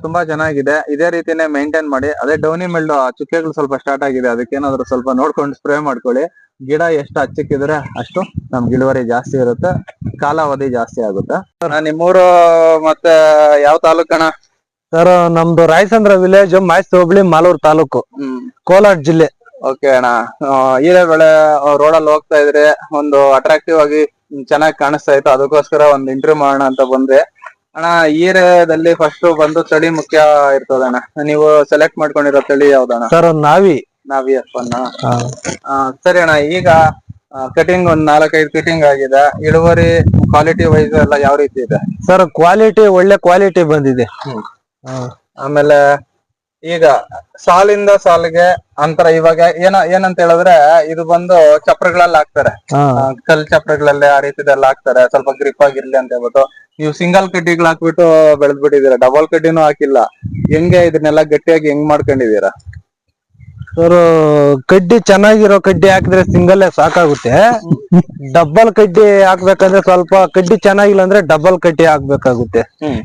ತುಂಬಾ ಚೆನ್ನಾಗಿದೆ. ಇದೇ ರೀತಿನೇ ಮೇಂಟೈನ್ ಮಾಡಿ. ಅದೇ ಡೌನಿ ಮೆಲ್ಡು ಚುಕ್ಕೆಗಳು ಸ್ವಲ್ಪ ಸ್ಟಾರ್ಟ್ ಆಗಿದೆ, ಅದಕ್ಕೇನಾದ್ರು ಸ್ವಲ್ಪ ನೋಡ್ಕೊಂಡು ಸ್ಪ್ರೇ ಮಾಡ್ಕೊಳ್ಳಿ. ಗಿಡ ಎಷ್ಟು ಹಚ್ಚಕ್ಕಿದ್ರೆ ಅಷ್ಟು ನಮ್ಗೆ ಇಳುವರಿ ಜಾಸ್ತಿ ಇರುತ್ತೆ, ಕಾಲಾವಧಿ ಜಾಸ್ತಿ ಆಗುತ್ತೆ. ನಿಮ್ಮೂರು ಮತ್ತೆ ಯಾವ ತಾಲೂಕಣ? ಸರ್ ನಮ್ದು ರಾಯಚಂದ್ರ ವಿಲೇಜ್, ಮಾಯ್ಸ್ ಹೋಬಳಿ, ಮಾಲೂರು ತಾಲೂಕು, ಕೋಲಾರ ಜಿಲ್ಲೆ. ಓಕೆ ಅಣ್ಣ, ಹೀರೆ ಬೆಳೆ ರೋಡಲ್ಲಿ ಹೋಗ್ತಾ ಇದ್ರೆ ಒಂದು ಅಟ್ರಾಕ್ಟಿವ್ ಆಗಿ ಚೆನ್ನಾಗಿ ಕಾಣಿಸ್ತಾ ಇತ್ತು, ಅದಕ್ಕೋಸ್ಕರ ಒಂದು ಇಂಟರ್ವ್ಯೂ ಮಾಡೋಣ ಅಂತ ಬಂದೆ. ಅಣ್ಣ, ಹೀರೆದಲ್ಲಿ ಫಸ್ಟ್ ಬಂದು ತಳಿ ಮುಖ್ಯ ಇರ್ತದ ಅಣ್ಣ. ನೀವು ಸೆಲೆಕ್ಟ್ ಮಾಡ್ಕೊಂಡಿರೋ ತಳಿ ಯಾವ್ದಣ್ಣ? ಸರ್ ನಾವಿ ಅಪ್ಪನ್ನ. ಸರಿ ಅಣ್ಣ, ಈಗ ಕಟಿಂಗ್ ಒಂದ್ 4-5 ಕಟಿಂಗ್ ಆಗಿದೆ. ಇಳುವರಿ ಕ್ವಾಲಿಟಿ ವೈಸ್ ಎಲ್ಲ ಯಾವ ರೀತಿ ಇದೆ? ಸರ್ ಕ್ವಾಲಿಟಿ ಒಳ್ಳೆ ಕ್ವಾಲಿಟಿ ಬಂದಿದೆ. ಆಮೇಲೆ ಈಗ ಸಾಲಿಂದ ಸಾಲಿಗೆ ಅಂತರ ಇವಾಗ ಏನಂತ ಹೇಳಿದ್ರೆ, ಇದು ಬಂದು ಚಪ್ರಗಳಲ್ಲಿ ಹಾಕ್ತಾರೆ, ಕಲ್ ಚಪ್ರಗಳಲ್ಲಿ ಆ ರೀತಿದೆಲ್ಲ ಹಾಕ್ತಾರೆ, ಸ್ವಲ್ಪ ಗ್ರಿಪ್ ಆಗಿರ್ಲಿ ಅಂತ ಹೇಳ್ಬಿಟ್ಟು. ನೀವು ಸಿಂಗಲ್ ಕಡ್ಡಿಗಳು ಹಾಕ್ಬಿಟ್ಟು ಬೆಳೆದ್ ಬಿಟ್ಟಿದೀರಾ, ಡಬಲ್ ಕಡ್ಡಿನೂ ಹಾಕಿಲ್ಲ. ಹೆಂಗೆ ಇದನ್ನೆಲ್ಲ ಗಟ್ಟಿಯಾಗಿ ಹೆಂಗ್ ಮಾಡ್ಕೊಂಡಿದೀರಾ? ಸರ್ ಕಡ್ಡಿ ಚೆನ್ನಾಗಿರೋ ಕಡ್ಡಿ ಹಾಕಿದ್ರೆ ಸಿಂಗಲ್ ಸಾಕಾಗುತ್ತೆ. ಡಬಲ್ ಕಡ್ಡಿ ಹಾಕ್ಬೇಕಂದ್ರೆ ಸ್ವಲ್ಪ ಕಡ್ಡಿ ಚೆನ್ನಾಗಿಲ್ಲ ಅಂದ್ರೆ ಡಬಲ್ ಕಡ್ಡಿ ಹಾಕ್ಬೇಕಾಗುತ್ತೆ.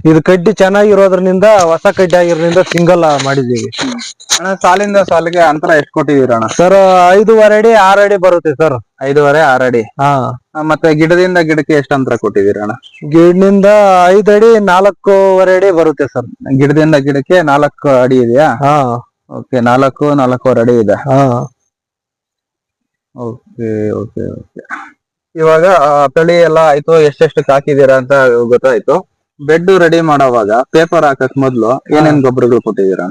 ಇದು ಕಡ್ಡಿ ಚೆನ್ನಾಗಿರೋದ್ರಿಂದ, ಹೊಸ ಕಡ್ಡಿ ಆಗಿರೋದ್ರಿಂದ ಸಿಂಗಲ್ ಮಾಡಿದೀವಿ. ಸಾಲಿಂದ ಸಾಲಿಗೆ ಅಂತರ ಎಷ್ಟು ಕೊಟ್ಟಿದೀರಣ್ಣ? ಸರ್ 5.5 ಅಡಿ 6 ಅಡಿ ಬರುತ್ತೆ ಸರ್. 5.5-6 ಅಡಿ. ಮತ್ತೆ ಗಿಡದಿಂದ ಗಿಡಕ್ಕೆ ಎಷ್ಟು ಅಂತರ ಕೊಟ್ಟಿದೀರಣ್ಣ? ಗಿಡದಿಂದ 5 ಅಡಿ 4.25 ಅಡಿ ಬರುತ್ತೆ ಸರ್. ಗಿಡದಿಂದ ಗಿಡಕ್ಕೆ 4 ಅಡಿ ಇದೆಯಾ? ಓಕೆ, 4-4.25 ಅಡಿ ಇದೆ. Okay okay okay. ಇವಾಗ ತಳಿ ಎಲ್ಲ ಆಯ್ತು, ಎಷ್ಟೆಷ್ಟು ಹಾಕಿದೀರಾ ಅಂತ ಗೊತ್ತಾಯ್ತು. ಬೆಡ್ ರೆಡಿ ಮಾಡೋವಾಗ ಪೇಪರ್ ಹಾಕಕ್ ಮೊದ್ಲು ಏನೇನ್ ಗೊಬ್ಬರಗಳು ಕೊಟ್ಟಿದೀರಾ?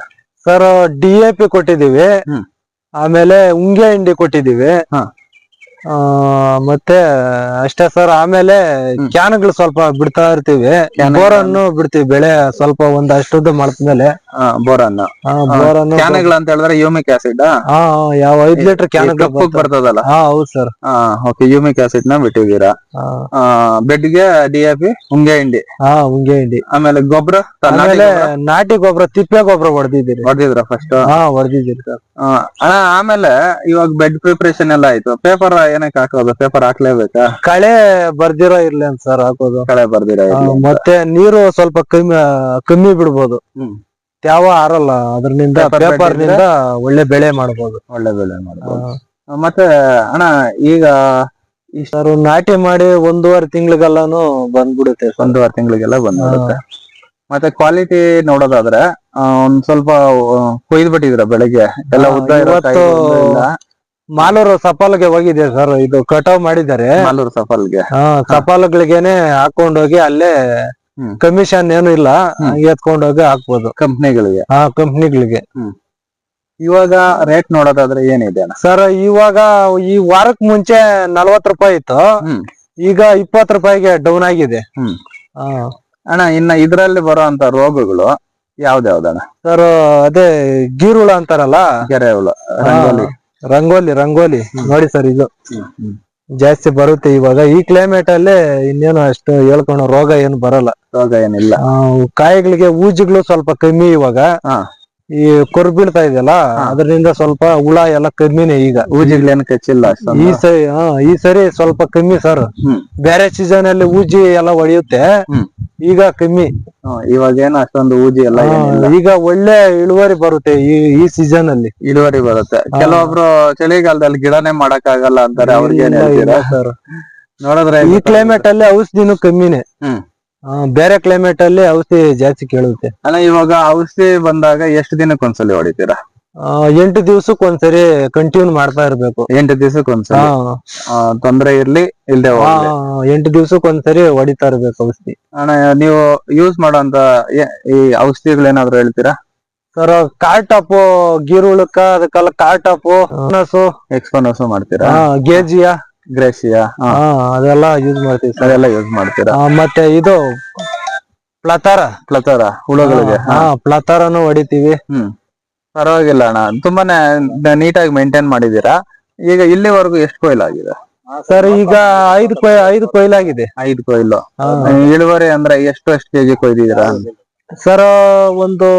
ಸರ್ DAP ಕೊಟ್ಟಿದೀವಿ, ಆಮೇಲೆ ಉಂಗೆ ಹಿಂಡಿ ಕೊಟ್ಟಿದೀವಿ, ಮತ್ತೆ ಅಷ್ಟೇ ಸರ್. ಆಮೇಲೆ ಕ್ಯಾನ್ಗಳು ಸ್ವಲ್ಪ ಬಿಡ್ತಾ ಇರ್ತೀವಿ, ಬೋರನ್ನು ಬಿಡ್ತೀವಿ ಬೆಳೆ ಸ್ವಲ್ಪ ಒಂದಷ್ಟು ಮಾಡಿದ್ಮೇಲೆ. ಬೋರನ್ ಕ್ಯಾನ್ಗಳು ಅಂತ ಹೇಳಿದ್ರೆ ಯೂಮಿಕ್ ಆಸಿಡ್ ಯಾವ 5 ಲೀಟರ್ ಕ್ಯಾನ್ ಬರ್ತದಲ್ಲ? ಹೌದು ಸರ್. ಓಕೆ, ಯೂಮಿಕ್ ಆಸಿಡ್ ನ ಬಿಟ್ಟಿದ್ದೀರಾ. ಬೆಡ್ಗೆ DAP, ಉಂಗೆ ಹಿಂಡಿ. ಉಂಗೆ ಹಿಂಡಿ. ಆಮೇಲೆ ಗೊಬ್ಬರ, ಆಮೇಲೆ ನಾಟಿ ಗೊಬ್ಬರ, ತಿಪ್ಪೆ ಗೊಬ್ಬರ ಹೊಡೆದಿದ್ರ ಫಸ್ಟ್? ಹೊಡೆದಿದ್ದೀರಿ ಸರ್. ಅಣ್ಣ, ಆಮೇಲೆ ಇವಾಗ ಬೆಡ್ ಪ್ರಿಪರೇಷನ್ ಎಲ್ಲ ಆಯ್ತು, ಪೇಪರ್ ಏನಕ್ಕೆ ಹಾಕೋದು? ಪೇಪರ್ ಹಾಕ್ಲೇಬೇಕಾ? ಕಳೆ ಬರ್ದಿರೋ ಇರ್ಲಿ ಅಂತ ಸರ್ ಹಾಕೋದು. ಕಳೆ ಬರ್ದಿರೋ ಮತ್ತೆ ನೀರು ಸ್ವಲ್ಪ ಕಮ್ಮಿ ಬಿಡ್ಬೋದು, ತ್ಯಾವ ಆರಲ್ಲ ಅದರಿಂದ. ಪೇಪರ್ ನಿಂದ ಒಳ್ಳೆ ಬೆಳೆ ಮಾಡಬಹುದು. ಮತ್ತೆ ಅಣ್ಣ, ಈಗ ಸರ್ ನಾಟಿ ಮಾಡಿ 1.5 ತಿಂಗಳಿಗೆಲ್ಲಾನು ಬಂದ್ಬಿಡುತ್ತೆ. 1.5 ತಿಂಗಳಿಗೆಲ್ಲ ಬಂದ್ಬಿಡುತ್ತೆ. ಮತ್ತೆ ಕ್ವಾಲಿಟಿ ನೋಡೋದಾದ್ರೆ ಒಂದ್ ಸ್ವಲ್ಪ ಕೊಯ್ದು ಬಿಟ್ಟಿದ್ರ ಬೆಳಗ್ಗೆ ಎಲ್ಲ ಉದ್ದ ಇವತ್ತು ಮಾಲೂರು ಸಫಲ್ಗೆ ಹೋಗಿದೆ ಸರ್. ಇದು ಕಟಾವ್ ಮಾಡಿದ್ದಾರೆ ಮಾಲೂರು ಸಫಲ್ಗೆ. ಸಫಲ್ಗಳಿಗೇನೆ ಹಾಕೊಂಡೋಗಿ ಅಲ್ಲೇ ಕಮಿಷನ್ ಏನು ಇಲ್ಲ, ಎತ್ಕೊಂಡೋಗಿ ಹಾಕ್ಬೋದು ಕಂಪ್ನಿಗಳಿಗೆ. ಕಂಪ್ನಿಗಳಿಗೆ. ಇವಾಗ ರೇಟ್ ನೋಡೋದಾದ್ರೆ ಏನಿದೆ ಸರ್? ಇವಾಗ ಈ ವಾರಕ್ ಮುಂಚೆ 40 ರೂಪಾಯಿ ಇತ್ತು, ಈಗ 20 ರೂಪಾಯಿಗೆ ಡೌನ್ ಆಗಿದೆ. ಅಣ್ಣ, ಇನ್ನ ಇದ್ರಲ್ಲಿ ಬರೋ ಅಂತ ರೋಗಗಳು ಯಾವ್ದಾವ್ದಣ್ಣ? ಸರ್ ಅದೇ ಗೀರುಳ ಅಂತಾರಲ್ಲ, ಕೆರೆ ಹುಳ, ರಂಗೋಲಿ ನೋಡಿ ಸರ್, ಇದು ಜಾಸ್ತಿ ಬರುತ್ತೆ ಇವಾಗ ಈ ಕ್ಲೈಮೇಟ್ ಅಲ್ಲಿ. ಇನ್ನೇನು ಅಷ್ಟು ಹೇಳ್ಕೊಳೋ ರೋಗ ಏನು ಬರಲ್ಲ, ರೋಗ ಏನಿಲ್ಲ. ಕಾಯಿಗಳಿಗೆ ಊಜಿಗಳು ಸ್ವಲ್ಪ ಕಮ್ಮಿ ಇವಾಗ. ಈ ಕೊರ್ ಬೀಳ್ತಾ ಇದೆಯಲ್ಲ, ಅದರಿಂದ ಸ್ವಲ್ಪ ಹುಳ ಎಲ್ಲ ಕಮ್ಮಿನೇ ಈಗ. ಊಜಿಗಳೇನು ಕಚ್ಚಿಲ್ಲ ಈ ಸರಿ ಸ್ವಲ್ಪ ಕಮ್ಮಿ ಸರ್. ಬೇರೆ ಸೀಸನ್ ಅಲ್ಲಿ ಊಜಿ ಎಲ್ಲ ಹೊಡೆಯುತ್ತೆ, ಈಗ ಕಮ್ಮಿ. ಇವಾಗ ಏನು ಅಷ್ಟೊಂದು ಊಜಿ ಎಲ್ಲ ಈಗ ಒಳ್ಳೆ ಇಳುವರಿ ಬರುತ್ತೆ ಈ ಸೀಸನ್ ಅಲ್ಲಿ. ಇಳುವರಿ ಬರುತ್ತೆ. ಕೆಲವೊಬ್ರು ಚಳಿಗಾಲದಲ್ಲಿ ಗಿಡನೇ ಮಾಡಕ್ ಆಗಲ್ಲ ಅಂತಾರೆ, ಅವ್ರಿಗೆ ಸರ್ ನೋಡಿದ್ರೆ ಈ ಕ್ಲೈಮೇಟ್ ಅಲ್ಲಿ ಔಷಧಿನೂ ಕಮ್ಮಿನೇ. ಬೇರೆ ಕ್ಲೈಮೇಟ್ ಅಲ್ಲಿ ಔಷಧಿ ಜಾಸ್ತಿ ಕೇಳುತ್ತೆ. ಅಲ್ಲ, ಇವಾಗ ಔಷಧಿ ಬಂದಾಗ ಎಷ್ಟು ದಿನಕ್ಕೊಂದ್ಸಲಿ ಹೊಡಿತೀರಾ? 8 ದಿವ್ಸಕ್ಕೊಂದ್ಸರಿ ಕಂಟಿನ್ಯೂ ಮಾಡ್ತಾ ಇರ್ಬೇಕು. 8 ದಿವ್ಸಕ್ಕೊಂದ್ಸರಿ ತೊಂದ್ರೆ ಇರ್ಲಿ ಇಲ್ದೆ 8 ದಿವ್ಸಕ್ಕೊಂದ್ಸರಿ ಹೊಡಿತಾ ಇರ್ಬೇಕು ಔಷಧಿ. ಅಣ್ಣ, ನೀವು ಯೂಸ್ ಮಾಡೋಂತ ಈ ಔಷಧಿಗಳೇನಾದ್ರು ಹೇಳ್ತೀರಾ? ಸರ್ ಕಾರ್ಟಾಪ್, ಗೀರುಳಕ್ಕ ಅದಕ್ಕೆಲ್ಲ ಕಾರ್ಟಾಪ್, ಎಕ್ಸ್ಪೋನೋಸ್ ಮಾಡ್ತೀರಾ? ಗೇಜಿಯಾ, ಗ್ರೇಸಿಯಾ, ಅದೆಲ್ಲ ಯೂಸ್ ಮಾಡ್ತೀವಿ ಸರ್. ಅದೆಲ್ಲ ಯೂಸ್ ಮಾಡ್ತೀರಾ? ಮತ್ತೆ ಇದು ಪ್ಲತಾರ ಹುಳುಗಳಿಗೆ ಪ್ಲತಾರನು ಹೊಡಿತೀವಿ. ಪರವಾಗಿಲ್ಲ ಅಣ್ಣ, ತುಂಬಾನೇ ನೀಟಾಗಿ ಮೇಂಟೈನ್ ಮಾಡಿದೀರಾ. ಈಗ ಇಲ್ಲಿವರೆಗೂ ಎಷ್ಟು ಕೊಯ್ಲು ಆಗಿದೆ ಸರ್? ಈಗ 5 ಕೊಯ್ಲಾಗಿದೆ. 5 ಕೊಯ್ಲು. ಇಳುವರಿ ಅಂದ್ರೆ ಎಷ್ಟು ಕೆಜಿ ಕೊಯ್ದಿದ್ದೀರಾ ಸರ್? ಒಂದು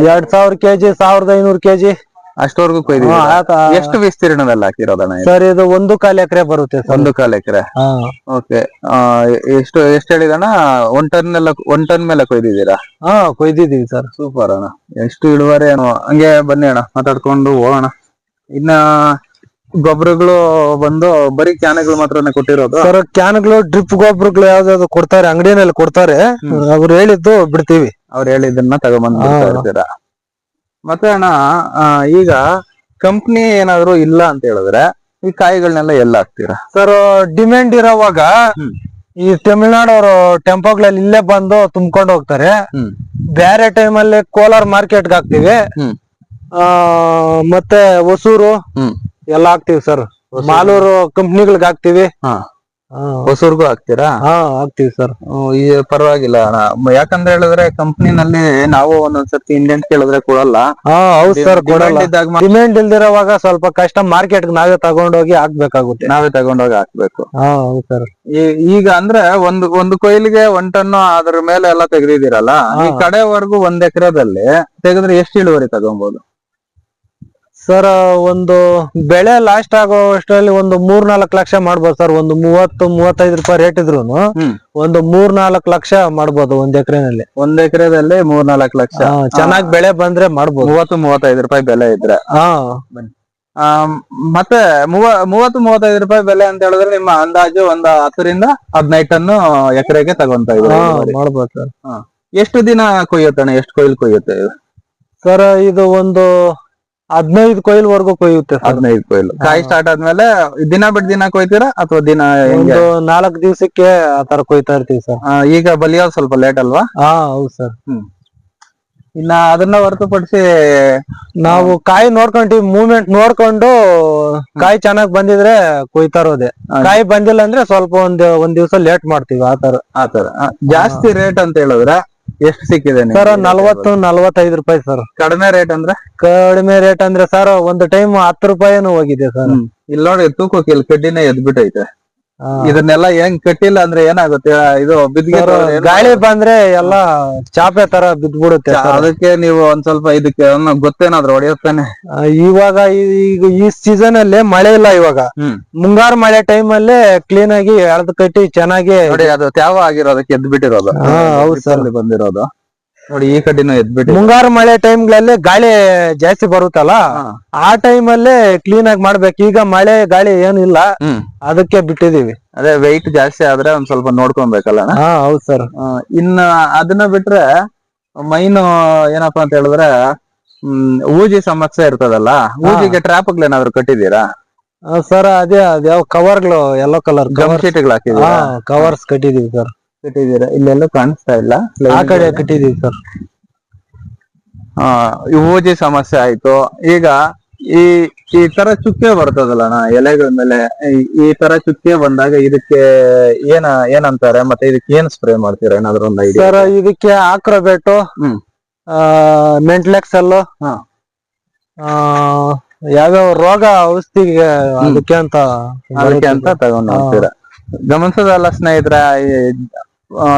2000 ಕೆಜಿ, 1500 ಕೆಜಿ. ಅಷ್ಟವರೆಗೂ ಎಷ್ಟು ವಿಸ್ತೀರ್ಣದಲ್ಲಿ ಹಾಕಿರೋದಣ್ಣ ಇದು? ಸರ್ ಇದು 1.25 ಎಕರೆ ಬರುತ್ತೆ ಸರ್. 1.25 ಎಕರೆ. ಓಕೆ. ಎಷ್ಟು ಹೇಳಿದಣ್ಣ? 1 ಟನ್ ಮೇಲೆ ಕೊಯ್ದಿದ್ದೀರಾ? ಕೊಯ್ದಿದೀವಿ ಸರ್. ಸೂಪರ್ ಅಣ್ಣ. ಎಷ್ಟು ಇಳುವರಿ ಏನೋ. ಹಂಗೆ ಬನ್ನಿ ಅಣ್ಣ, ಮಾತಾಡ್ಕೊಂಡು ಹೋಗೋಣ. ಇನ್ನ ಗೊಬ್ಬರಗಳು ಬಂದು ಬರೀ ಕ್ಯಾನ್ಗಳು ಮಾತ್ರನೇ ಕೊಟ್ಟಿರೋದು ಸರ್? ಕ್ಯಾನ್ಗಳು, ಡ್ರಿಪ್ ಗೊಬ್ಬರಗಳು ಯಾವ್ದಾದ್ರು ಕೊಡ್ತಾರೆ, ಅಂಗಡಿನಲ್ಲಿ ಕೊಡ್ತಾರೆ. ಅವ್ರು ಹೇಳಿದ್ದು ಬಿಡ್ತೀವಿ. ಅವ್ರು ಹೇಳಿದ್ದನ್ನ ತಗೊಂಡ್ಬಂದ್. ಮತ್ತೆ ಅಣ್ಣ, ಈಗ ಕಂಪ್ನಿ ಏನಾದ್ರು ಇಲ್ಲ ಅಂತ ಹೇಳಿದ್ರೆ ಈ ಕಾಯಿಗಳನ್ನೆಲ್ಲ ಎಲ್ಲ ಹಾಕ್ತೀರಾ ಸರ್? ಡಿಮ್ಯಾಂಡ್ ಇರೋವಾಗ ಈ ತಮಿಳ್ನಾಡು ಅವರು ಟೆಂಪೋಗಳಲ್ಲಿ ಇಲ್ಲೇ ಬಂದು ತುಂಬ್ಕೊಂಡು ಹೋಗ್ತಾರೆ. ಬೇರೆ ಟೈಮಲ್ಲಿ ಕೋಲಾರ ಮಾರ್ಕೆಟ್ಗೆ ಹಾಕ್ತಿವಿ, ಮತ್ತೆ ಹೊಸೂರು ಎಲ್ಲ ಹಾಕ್ತಿವಿ ಸರ್. ಮಾಲೂರು ಕಂಪ್ನಿಗಳಿಗೆ ಹಾಕ್ತಿವಿ. ಹೊಸೂರ್ಗೂ ಹಾಕ್ತೀರಾ? ಹಾಕ್ತಿವಿ ಸರ್. ಈ ಪರವಾಗಿಲ್ಲ ಅಣ್ಣ, ಯಾಕಂದ್ರೆ ಹೇಳಿದ್ರೆ ಕಂಪ್ನಿನಲ್ಲಿ ನಾವು ಒಂದೊಂದ್ಸತಿ ಇಂಡೆಂಟ್ ಕೇಳಿದ್ರೆ ಕೊಡಲ್ಲ. ಹೌದು ಸರ್, ಕೊಡಲ್ಲ. ಡಿಮ್ಯಾಂಡ್ ಇಲ್ದಿರೋವಾಗ ಸ್ವಲ್ಪ ಕಷ್ಟ. ಮಾರ್ಕೆಟ್ ನಾವೇ ತಗೊಂಡೋಗಿ ಹಾಕ್ಬೇಕಾಗುತ್ತೆ. ನಾವೇ ತಗೊಂಡೋಗಿ ಹಾಕ್ಬೇಕು. ಹೌದು ಸರ್. ಈಗ ಅಂದ್ರೆ ಒಂದು ಕೊಯ್ಲಿಗೆ 1 ಟನ್ ಅದ್ರ ಮೇಲೆ ಎಲ್ಲ ತೆಗ್ದಿದ್ದೀರಲ್ಲ, ಈ ಕಡೆವರೆಗೂ 1 ಎಕರೆದಲ್ಲಿ ತೆಗೆದ್ರೆ ಎಷ್ಟು ಇಳುವರಿ ತಗೊಬಹುದು ಸರ್? ಒಂದು ಬೆಳೆ ಲಾಸ್ಟ್ ಆಗೋ ಅಷ್ಟರಲ್ಲಿ ಒಂದು 3-4 ಲಕ್ಷ ಮಾಡ್ಬೋದು ಸರ್. ಒಂದು 30-35 ರೂಪಾಯಿ ರೇಟ್ ಇದ್ರು ಒಂದು 3-4 ಲಕ್ಷ ಮಾಡ್ಬೋದು 1 ಎಕರೆನಲ್ಲಿ. 1 ಎಕರೆದಲ್ಲಿ 3-4 ಲಕ್ಷ ಚೆನ್ನಾಗಿ ಬೆಳೆ ಬಂದ್ರೆ ಮಾಡ್ಬೋದು. 30-35 ರೂಪಾಯಿ ಬೆಲೆ ಇದ್ರೆ. ಮತ್ತೆ 30-35 ರೂಪಾಯಿ ಬೆಲೆ ಅಂತ ಹೇಳಿದ್ರೆ ನಿಮ್ಮ ಅಂದಾಜು ಒಂದು 10ರಿಂದ 15 ಟನ್ ಎಕರೆಗೆ ತಗೊಂತ ಇದ್ರೆ ಮಾಡ್ಬೋದು ಸರ್. ಎಷ್ಟು ದಿನ ಕೊಯ್ಯುತ್ತಣ್ಣ? ಎಷ್ಟು ಕೊಯ್ಲು ಕೊಯ್ಯುತ್ತೆ ಸರ್? ಇದು ಒಂದು 15 ಕೊಯ್ಲ್ವರೆಗೂ ಕೊಯ್ಯುತ್ತೆ. 15 ಕೊಯ್ಲು. ಕಾಯಿ ಸ್ಟಾರ್ಟ್ ಆದ್ಮೇಲೆ ದಿನ ಬಿಟ್ಟು ದಿನ ಕೊಯ್ತೀರಾ ಅಥವಾ ದಿನ? ಒಂದು 4 ದಿವಸಕ್ಕೆ ಆತರ ಕೊಯ್ತಾ ಇರ್ತೀವಿ ಸರ್. ಈಗ ಬಲಿಯೋದು ಸ್ವಲ್ಪ ಲೇಟ್ ಅಲ್ವಾ? ಹೌದು ಸರ್. ಇನ್ನ ಅದನ್ನ ಹೊರತುಪಡಿಸಿ ನಾವು ಕಾಯಿ ನೋಡ್ಕೊಂತೀವಿ, ಮೂವ್ಮೆಂಟ್ ನೋಡ್ಕೊಂಡು ಕಾಯಿ ಚೆನ್ನಾಗ್ ಬಂದಿದ್ರೆ ಕೊಯ್ತಾ ಇರೋದೆ. ಕಾಯಿ ಬಂದಿಲ್ಲ ಅಂದ್ರೆ ಸ್ವಲ್ಪ ಒಂದ್ ದಿವಸ ಲೇಟ್ ಮಾಡ್ತೀವಿ. ಆತರ ಜಾಸ್ತಿ ರೇಟ್ ಅಂತ ಹೇಳಿದ್ರೆ ಎಷ್ಟು ಸಿಕ್ಕಿದೆ ಸರ್? 40-45 ರೂಪಾಯಿ ಸರ್. ಕಡಿಮೆ ರೇಟ್ ಅಂದ್ರೆ? ಕಡಿಮೆ ರೇಟ್ ಅಂದ್ರೆ ಸರ್ ಒಂದು ಟೈಮ್ 10 ರೂಪಾಯಿನೂ ಹೋಗಿದೆ ಸರ್. ಇಲ್ಲಿ ನೋಡಿ, ತೂಕಕ್ಕೆ ಇಲ್ಲಿ ಕಡ್ಡಿನೇ ಎದ್ಬಿಟ್ಟೈತೆ. ಇದನ್ನೆಲ್ಲ ಹೆಂಗ್ ಕಟ್ಟಿಲ್ಲ ಅಂದ್ರೆ ಏನಾಗುತ್ತೆ? ಇದು ಗಾಳಿ ಬಂದ್ರೆ ಎಲ್ಲಾ ಚಾಪೆ ತರ ಬಿದ್ಬಿಡುತ್ತೆ. ಅದಕ್ಕೆ ನೀವು ಒಂದ್ ಸ್ವಲ್ಪ ಇದಕ್ಕೆ ಗೊತ್ತೇನಾದ್ರು ಹೊಡೆಯುತ್ತಾನೆ. ಇವಾಗ ಈಗ ಈ ಸೀಸನ್ ಅಲ್ಲಿ ಮಳೆ ಇಲ್ಲ. ಇವಾಗ ಮುಂಗಾರು ಮಳೆ ಟೈಮ್ ಅಲ್ಲೇ ಕ್ಲೀನ್ ಆಗಿ ಎಳ್ದು ಕಟ್ಟಿ ಚೆನ್ನಾಗಿ ನೋಡಿ, ಅದು ತ್ಯಾವ ಆಗಿರೋದಕ್ಕೆ ಎದ್ ಬಿಟ್ಟಿರೋದು. ಹೌದು ಸರ್, ಬಂದಿರೋದು ನೋಡಿ. ಈ ಕಡ್ಡಿನೂ ಎದ್ಬಿಟ್ಟು ಮುಂಗಾರು ಮಳೆ ಟೈಮ್ಗಳಲ್ಲಿ ಗಾಳಿ ಜಾಸ್ತಿ ಬರುತ್ತಲ್ಲ, ಆ ಟೈಮ್ ಅಲ್ಲೇ ಕ್ಲೀನ್ ಆಗಿ ಮಾಡ್ಬೇಕು. ಈಗ ಮಳೆ ಗಾಳಿ ಏನಿಲ್ಲ, ಅದಕ್ಕೆ ಬಿಟ್ಟಿದೀವಿ. ಅದೇ ವೆಯ್ಟ್ ಜಾಸ್ತಿ ಆದ್ರೆ ಒಂದ್ ಸ್ವಲ್ಪ ನೋಡ್ಕೊಬೇಕಲ್ಲ. ಹೌದು ಸರ್. ಇನ್ನ ಅದನ್ನ ಬಿಟ್ರೆ ಮೈನು ಏನಪ್ಪಾ ಅಂತ ಹೇಳಿದ್ರೆ ಊಜಿ ಸಮಸ್ಯೆ ಇರ್ತದಲ್ಲ, ಊಜಿಗೆ ಟ್ರಾಪ್ಗಳು ಏನಾದ್ರು ಕಟ್ಟಿದೀರಾ ಸರ್? ಅದ್ಯಾವ ಕವರ್ಗಳು, ಯೆಲ್ಲೋ ಕಲರ್ ಗಮ್ ಶೀಟ್ಗಳು ಹಾಕಿದೀರಾ? ಕವರ್ಸ್ ಕಟ್ಟಿದೀವಿ ಸರ್. ಕಟ್ಟಿದೀರಾ? ಇಲ್ಲೆಲ್ಲೂ ಕಾಣಿಸ್ತಾ ಇಲ್ಲ. ಆ ಕಡೆ ಕಟ್ಟಿದೀವಿ ಸರ್. ಊಜಿ ಸಮಸ್ಯೆ ಆಯ್ತು. ಈಗ ಈ ತರ ಚುಕ್ಕೆ ಬರ್ತದಲ್ಲ ಎಲೆಗಳ ಮೇಲೆ, ಈ ತರ ಚುಕ್ಕೆ ಬಂದಾಗ ಇದಕ್ಕೆ ಏನಂತಾರೆ? ಮತ್ತೆ ಇದಕ್ಕೆ ಏನ್ ಸ್ಪ್ರೇ ಮಾಡ್ತೀರಾ? ಏನಾದ್ರು ಒಂದು ಐಡಿಯಾ ಸರ್? ಇದಕ್ಕೆ ಆಕ್ರೋಬೇಟು, ಮೆಂಟ್ಲೆಕ್ಸೆಲ್, ಯಾವ್ಯಾವ ರೋಗ ಔಷಧಿಗೆ ಅದಕ್ಕೆ ಅಂತ ತಗೊಂಡು ಹೋಗ್ತೀರಾ. ಗಮನಿಸೋದಲ್ಲ ಸ್ನೇಹಿತರ,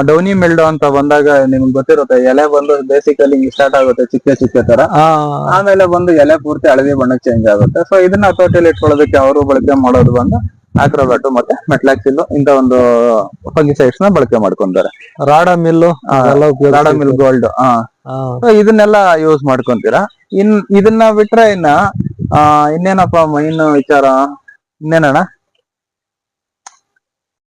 ಡೌನಿ ಮೆಲ್ಡೋ ಅಂತ ಬಂದಾಗ ನಿಮ್ಗೆ ಗೊತ್ತಿರುತ್ತೆ, ಎಲೆ ಬಂದು ಬೇಸಿಕಲಿ ಸ್ಟಾರ್ಟ್ ಆಗುತ್ತೆ ಚಿಕ್ಕ ತರ, ಆಮೇಲೆ ಬಂದು ಎಲೆ ಪೂರ್ತಿ ಹಳದಿ ಬಣ್ಣಕ್ಕೆ ಚೇಂಜ್ ಆಗುತ್ತೆ. ಸೊ ಇದನ್ನ ಹತೋಟಿಯಲ್ಲಿ ಇಟ್ಕೊಳ್ಳೋದಕ್ಕೆ ಅವರು ಬಳಕೆ ಮಾಡೋದು ಬಂದು ಆಕ್ರೋಬ್ಯಾಟ್ ಮತ್ತೆ ಮೆಟ್ಲಾಕ್ಸಿಲ್ ಇಂತ ಒಂದು ಫಂಗಿಸೈಡ್ಸ್ ನ ಬಳಕೆ ಮಾಡ್ಕೊಂತಾರೆ. ರಾಡಾಮಿಲ್ ಗೋಲ್ಡ್, ಇದನ್ನೆಲ್ಲ ಯೂಸ್ ಮಾಡ್ಕೊಂತೀರಾ. ಇದನ್ನ ಬಿಟ್ರೆ ಇನ್ನೇನಪ್ಪ ಮೈನ್ ವಿಚಾರ? ಇನ್ನೇನಣ್ಣ?